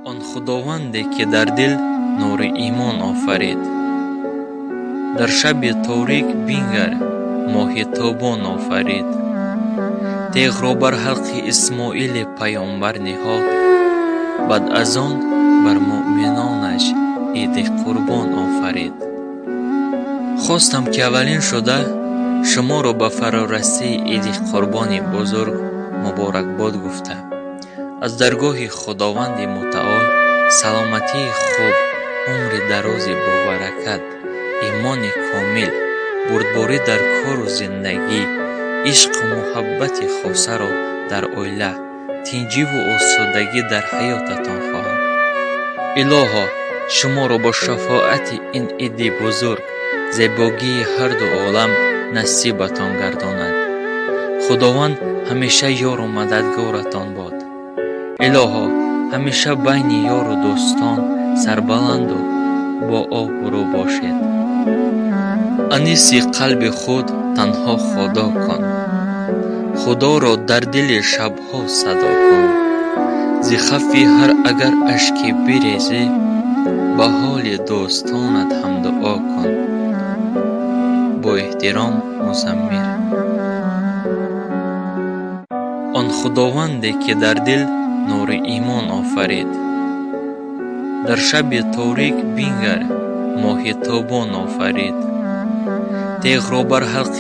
آن خداونده که در دل نور ایمان آفرید. در شب تاریک بینگر ماه تابان آفرید. تیغ را بر حلق اسماعیل پیامبر نهاد، بعد از آن بر مؤمنانش عید قربان آفرید. خواستم که اولین شده شما را به فرارسی عید قربان بزرگ مبارکباد گفته، از درگاه خداوند متعال سلامتی خوب، عمر دراز با برکت، ایمان کامل، بردباری در کار و زندگی، عشق و محبت خاصه را در عائله، تنجی و آسودگی در حیاتتان خواهم. الها شما را با شفاعت این عید بزرگ زیبایی هر دو عالم نصیبتان گرداند. خداوند همیشه یار و مددگارتان باد. الها همیشه بین یار و دوستان سربلند و با آبرو باشید. انیس قلب خود تنها خدا کن، خدا را در دل شبها صدا کن. ز خفی هر اگر اشکی بریزی، به حال دوستانت هم دعا کن. با احترام مزمر. آن خداونده که در دل نور ایمان آفرید. در شب تاریک بینگر ماه تابان آفرید. تیغ را بر حلق